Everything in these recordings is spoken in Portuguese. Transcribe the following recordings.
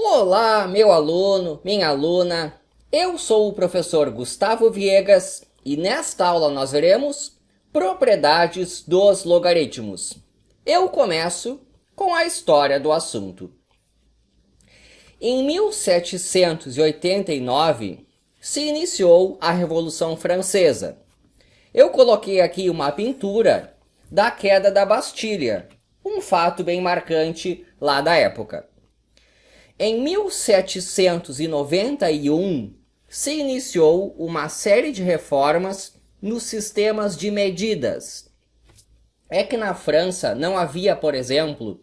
Olá, meu aluno, minha aluna. Eu sou o professor Gustavo Viegas e nesta aula nós veremos propriedades dos logaritmos. Eu começo com a história do assunto. Em 1789 se iniciou a Revolução Francesa. Eu coloquei aqui uma pintura da queda da Bastilha, um fato bem marcante lá da época. Em 1791, se iniciou uma série de reformas nos sistemas de medidas. É que na França não havia, por exemplo,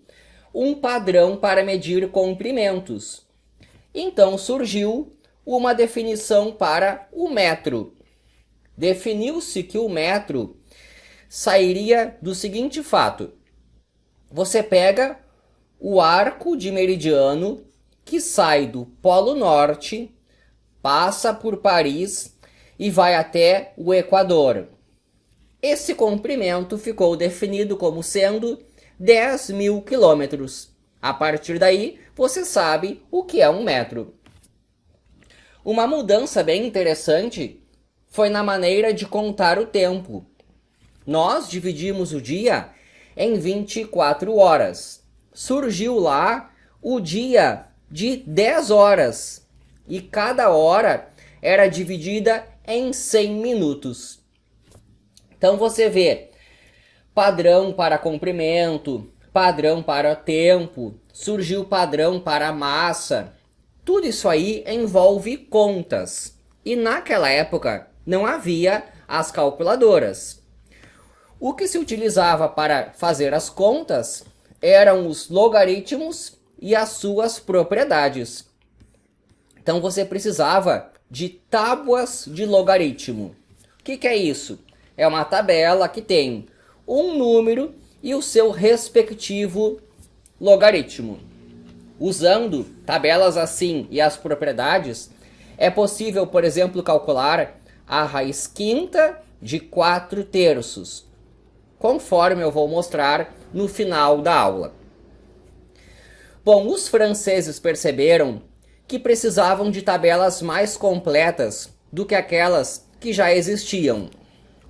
um padrão para medir comprimentos. Então surgiu uma definição para o metro. Definiu-se que o metro sairia do seguinte fato: você pega o arco de meridiano que sai do Polo Norte, passa por Paris e vai até o Equador. Esse comprimento ficou definido como sendo 10.000 quilômetros. A partir daí, você sabe o que é um metro. Uma mudança bem interessante foi na maneira de contar o tempo. Nós dividimos o dia em 24 horas. Surgiu lá o dia de 10 horas e cada hora era dividida em 100 minutos. Então você vê padrão para comprimento, padrão para tempo, surgiu padrão para massa. Tudo isso aí envolve contas. E naquela época não havia as calculadoras. O que se utilizava para fazer as contas eram os logaritmos e as suas propriedades. Então você precisava de tábuas de logaritmo. O que é isso? É uma tabela que tem um número e o seu respectivo logaritmo. Usando tabelas assim e as propriedades, é possível, por exemplo, calcular a raiz quinta de 4/3, conforme eu vou mostrar no final da aula. Bom, os franceses perceberam que precisavam de tabelas mais completas do que aquelas que já existiam.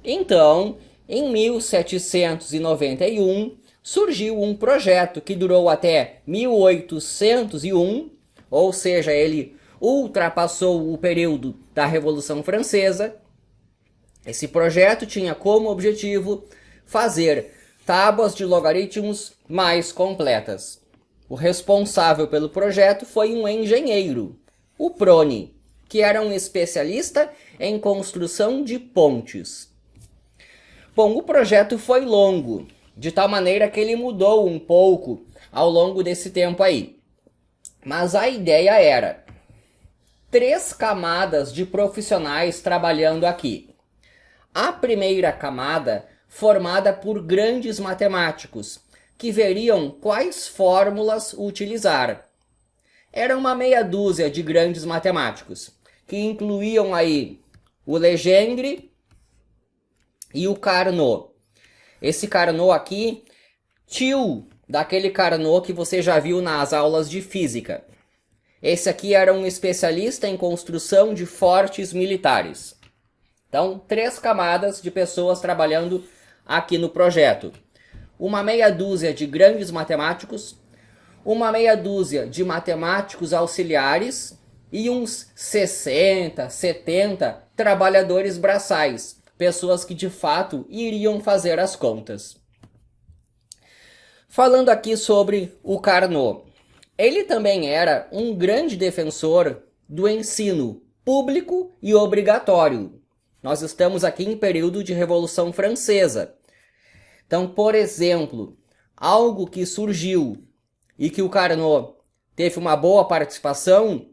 Então, em 1791, surgiu um projeto que durou até 1801, ou seja, ele ultrapassou o período da Revolução Francesa. Esse projeto tinha como objetivo fazer tábuas de logaritmos mais completas. O responsável pelo projeto foi um engenheiro, o Prony, que era um especialista em construção de pontes. Bom, o projeto foi longo, de tal maneira que ele mudou um pouco ao longo desse tempo aí. Mas a ideia era 3 camadas de profissionais trabalhando aqui. A primeira camada, formada por grandes matemáticos, que veriam quais fórmulas utilizar. Era uma meia dúzia de grandes matemáticos, que incluíam aí o Legendre e o Carnot. Esse Carnot aqui, tio daquele Carnot que você já viu nas aulas de física. Esse aqui era um especialista em construção de fortes militares. Então, 3 camadas de pessoas trabalhando aqui no projeto. Uma meia dúzia de grandes matemáticos, uma meia dúzia de matemáticos auxiliares e uns 60, 70 trabalhadores braçais, pessoas que de fato iriam fazer as contas. Falando aqui sobre o Carnot, ele também era um grande defensor do ensino público e obrigatório. Nós estamos aqui em período de Revolução Francesa. Então, por exemplo, algo que surgiu e que o Carnot teve uma boa participação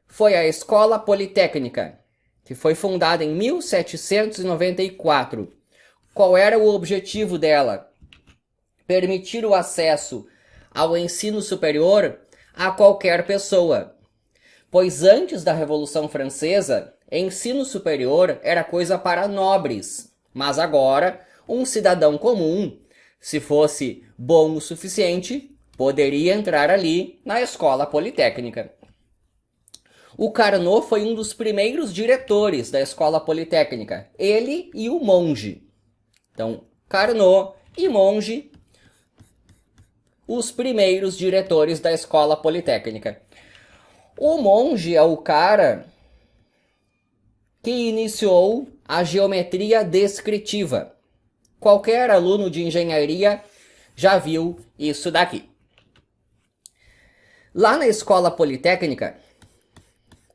foi a Escola Politécnica, que foi fundada em 1794. Qual era o objetivo dela? Permitir o acesso ao ensino superior a qualquer pessoa. Pois antes da Revolução Francesa, ensino superior era coisa para nobres, mas agora um cidadão comum, se fosse bom o suficiente, poderia entrar ali na escola politécnica. O Carnot foi um dos primeiros diretores da Escola Politécnica, ele e o Monge. Então, Carnot e Monge, os primeiros diretores da Escola Politécnica. O Monge é o cara que iniciou a geometria descritiva. Qualquer aluno de engenharia já viu isso daqui. Lá na Escola Politécnica,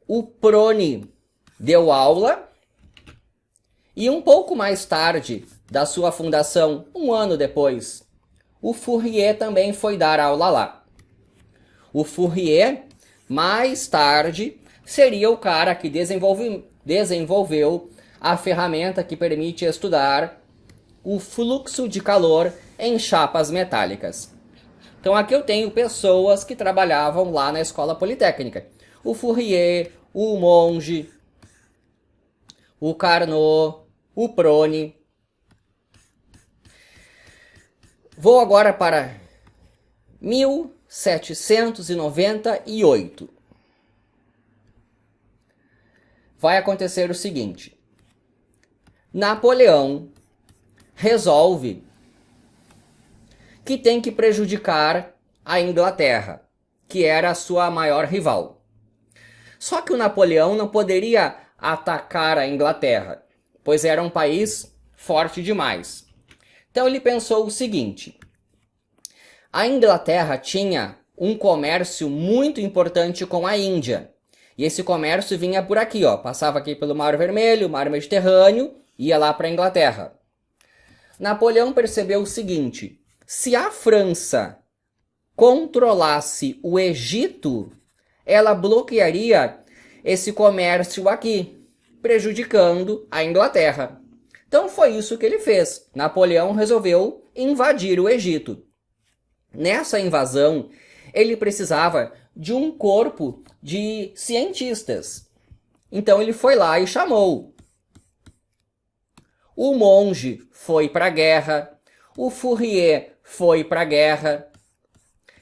o Prony deu aula e um pouco mais tarde da sua fundação, um ano depois, o Fourier também foi dar aula lá. O Fourier, mais tarde, seria o cara que desenvolveu a ferramenta que permite estudar o fluxo de calor em chapas metálicas. Então aqui eu tenho pessoas que trabalhavam lá na Escola Politécnica. O Fourier, o Monge, o Carnot, o Prony. Vou agora para 1798. Vai acontecer o seguinte. Napoleão resolve que tem que prejudicar a Inglaterra, que era a sua maior rival. Só que o Napoleão não poderia atacar a Inglaterra, pois era um país forte demais. Então ele pensou o seguinte: a Inglaterra tinha um comércio muito importante com a Índia. E esse comércio vinha por aqui, ó, passava aqui pelo Mar Vermelho, Mar Mediterrâneo, ia lá para a Inglaterra. Napoleão percebeu o seguinte: se a França controlasse o Egito, ela bloquearia esse comércio aqui, prejudicando a Inglaterra. Então foi isso que ele fez. Napoleão resolveu invadir o Egito. Nessa invasão, ele precisava de um corpo de cientistas. Então ele foi lá e chamou. O Monge foi para a guerra, o Fourier foi para a guerra.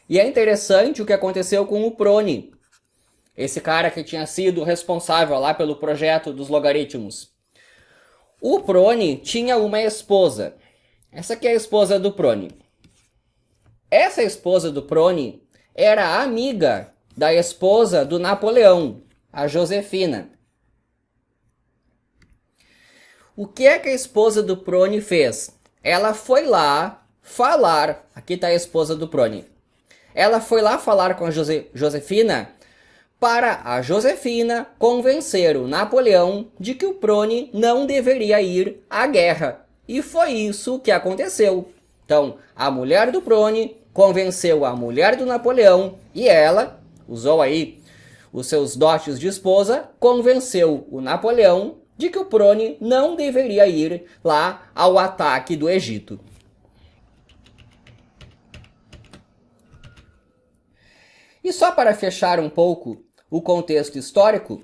E é interessante o que aconteceu com o Prony, esse cara que tinha sido responsável lá pelo projeto dos logaritmos. O Prony tinha uma esposa. Essa aqui é a esposa do Prony. Essa esposa do Prony era amiga da esposa do Napoleão, a Josefina. O que é que a esposa do Prony fez? Ela foi lá falar... Aqui está a esposa do Prony. Ela foi lá falar com a Josefina para a Josefina convencer o Napoleão de que o Prony não deveria ir à guerra. E foi isso que aconteceu. Então, a mulher do Prony convenceu a mulher do Napoleão e ela usou aí os seus dotes de esposa, convenceu o Napoleão de que o Prony não deveria ir lá ao ataque do Egito. E só para fechar um pouco o contexto histórico,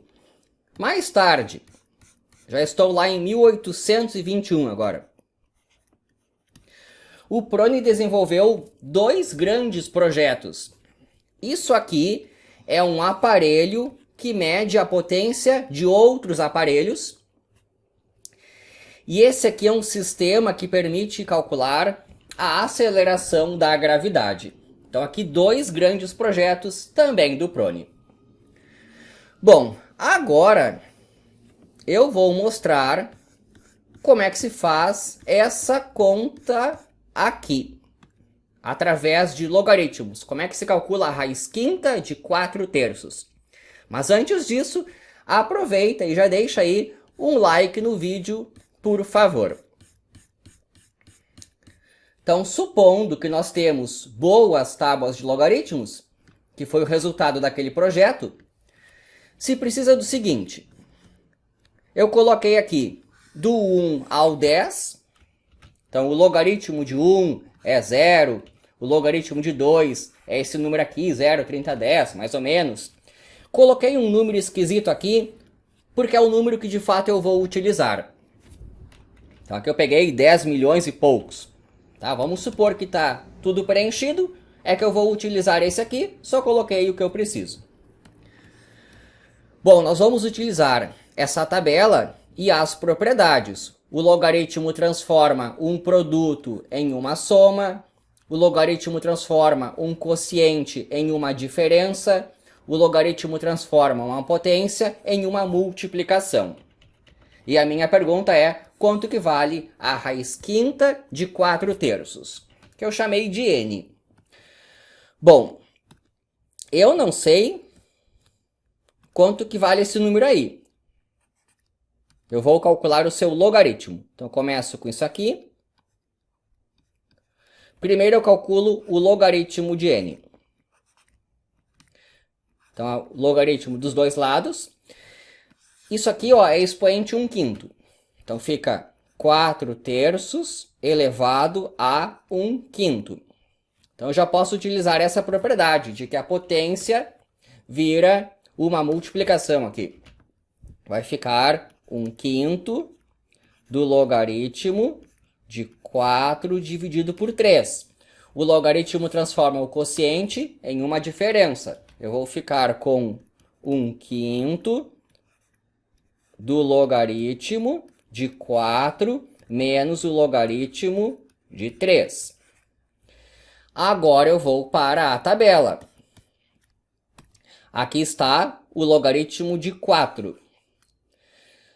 mais tarde, já estou lá em 1821 agora, o Prony desenvolveu dois grandes projetos. Isso aqui é um aparelho que mede a potência de outros aparelhos. E esse aqui é um sistema que permite calcular a aceleração da gravidade. Então aqui dois grandes projetos também do Prony. Bom, agora eu vou mostrar como é que se faz essa conta aqui, através de logaritmos. Como é que se calcula a raiz quinta de 4/3. Mas antes disso, aproveita e já deixa aí um like no vídeo, por favor. Então, supondo que nós temos boas tábuas de logaritmos, que foi o resultado daquele projeto, se precisa do seguinte. Eu coloquei aqui do 1 ao 10. Então, o logaritmo de 1 é 0. O logaritmo de 2 é esse número aqui, 0,3010, mais ou menos. Coloquei um número esquisito aqui, porque é o número que de fato eu vou utilizar. Então, aqui eu peguei 10 milhões e poucos. Tá? Vamos supor que está tudo preenchido, é que eu vou utilizar esse aqui, só coloquei o que eu preciso. Bom, nós vamos utilizar essa tabela e as propriedades. O logaritmo transforma um produto em uma soma, o logaritmo transforma um quociente em uma diferença, o logaritmo transforma uma potência em uma multiplicação. E a minha pergunta é, quanto que vale a raiz quinta de 4/3, que eu chamei de n. Bom, eu não sei quanto que vale esse número aí. Eu vou calcular o seu logaritmo. Então, eu começo com isso aqui. Primeiro, eu calculo o logaritmo de n. Então, o logaritmo dos dois lados. Isso aqui, ó, é expoente 1/5. Então, fica 4/3 elevado a 1/5. Então, eu já posso utilizar essa propriedade de que a potência vira uma multiplicação aqui. Vai ficar 1/5 do logaritmo de 4 dividido por 3. O logaritmo transforma o quociente em uma diferença. Eu vou ficar com 1/5 do logaritmo de 4 menos o logaritmo de 3. Agora eu vou para a tabela. Aqui está o logaritmo de 4.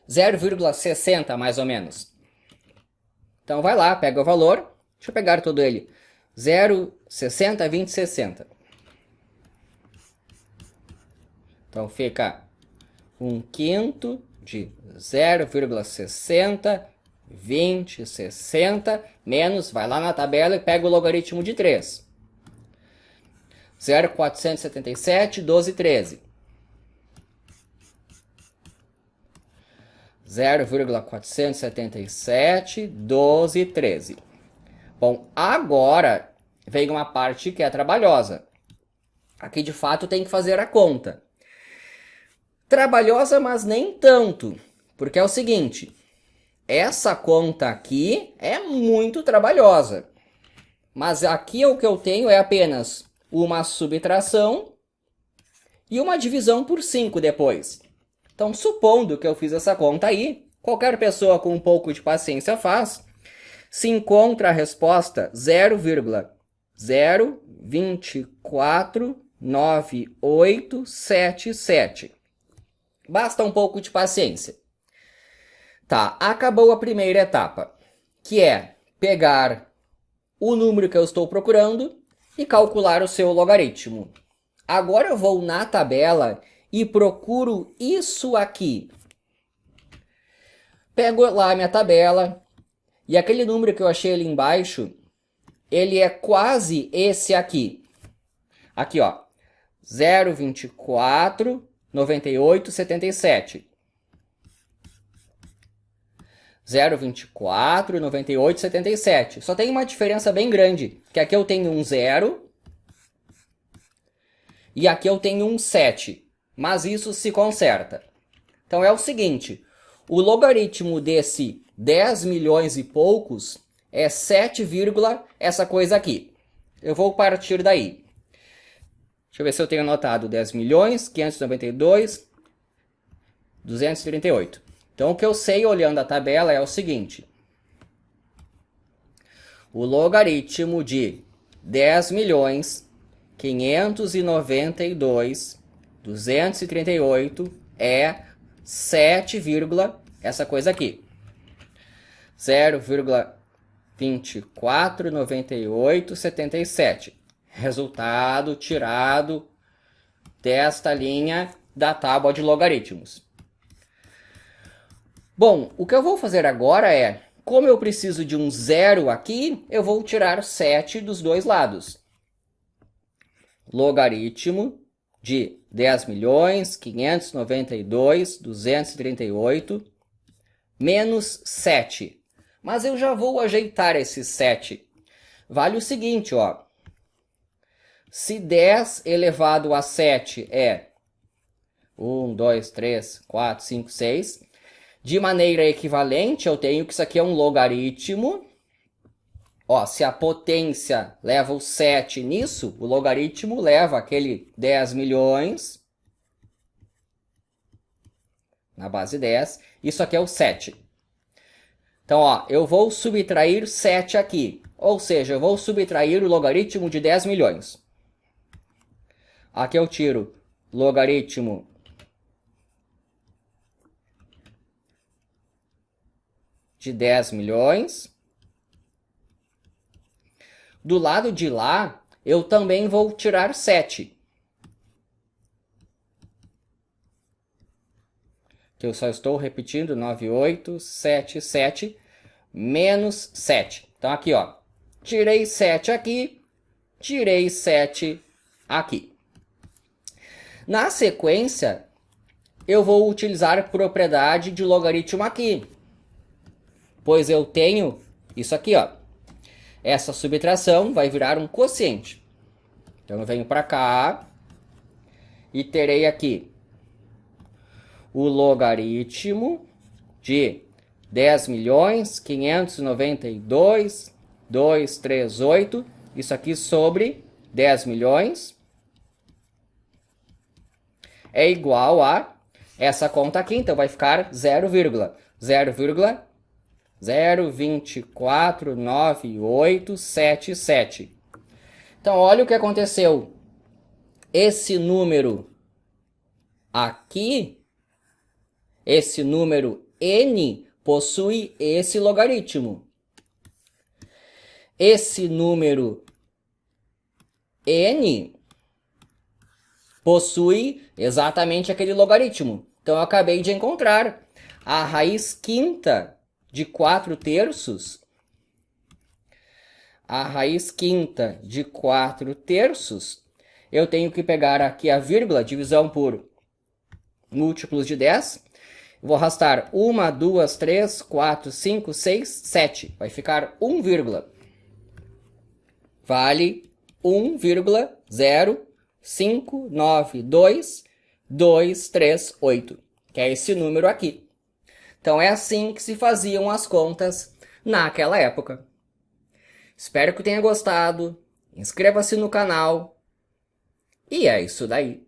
0,60 mais ou menos. Então vai lá, pega o valor. Deixa eu pegar todo ele. 0,60, 20, 60. Então fica 1/5 de 0,60, 20, 60, menos, vai lá na tabela e pega o logaritmo de 3. 0,477, 12, 13. 0,477, 12, 13. Bom, agora vem uma parte que é trabalhosa. Aqui, de fato, tem que fazer a conta. Trabalhosa, mas nem tanto. Porque é o seguinte, essa conta aqui é muito trabalhosa. Mas aqui o que eu tenho é apenas uma subtração e uma divisão por 5 depois. Então, supondo que eu fiz essa conta aí, qualquer pessoa com um pouco de paciência faz, se encontra a resposta 0,0249877. Basta um pouco de paciência. Tá, acabou a primeira etapa, que é pegar o número que eu estou procurando e calcular o seu logaritmo. Agora eu vou na tabela e procuro isso aqui. Pego lá a minha tabela e aquele número que eu achei ali embaixo, ele é quase esse aqui. Aqui, ó, 0,24, 98, 77. 0,24, 98, 77. Só tem uma diferença bem grande, que aqui eu tenho um 0 e aqui eu tenho um 7. Mas isso se conserta. Então é o seguinte, o logaritmo desse 10 milhões e poucos é 7, essa coisa aqui. Eu vou partir daí. Deixa eu ver se eu tenho anotado 10 milhões, 592, 238. Então o que eu sei olhando a tabela é o seguinte. O logaritmo de 10 milhões, 592, 238 é 7, essa coisa aqui. 0,249877. Resultado tirado desta linha da tábua de logaritmos. Bom, o que eu vou fazer agora é, como eu preciso de um zero aqui, eu vou tirar 7 dos dois lados. Logaritmo de 10 milhões, 592, 238, menos 7. Mas eu já vou ajeitar esse 7. Vale o seguinte, ó. Se 10 elevado a 7 é 1, 2, 3, 4, 5, 6, de maneira equivalente, eu tenho que isso aqui é um logaritmo. Ó, se a potência leva o 7 nisso, o logaritmo leva aquele 10 milhões na base 10. Isso aqui é o 7. Então, ó, eu vou subtrair 7 aqui. Ou seja, eu vou subtrair o logaritmo de 10 milhões. Aqui eu tiro logaritmo de 10 milhões. Do lado de lá, eu também vou tirar 7. Que eu só estou repetindo, 9877 menos 7. Então aqui, ó, tirei 7 aqui, tirei 7 aqui. Na sequência, eu vou utilizar propriedade de logaritmo aqui, pois eu tenho isso aqui, ó. Essa subtração vai virar um quociente. Então eu venho para cá e terei aqui o logaritmo de 10.592.238, isso aqui sobre 10 milhões, é igual a essa conta aqui, então vai ficar 0,0249877. Então olha o que aconteceu. Esse número aqui, esse número n, possui esse logaritmo. Esse número n possui exatamente aquele logaritmo. Então eu acabei de encontrar a raiz quinta de 4/3. A raiz quinta de 4/3. Eu tenho que pegar aqui a vírgula, divisão por múltiplos de 10. Vou arrastar 1, 2, 3, 4, 5, 6, 7. Vai ficar 1, vale 1,05922338, que é esse número aqui. Então é assim que se faziam as contas naquela época. Espero que tenha gostado. Inscreva-se no canal. E é isso daí.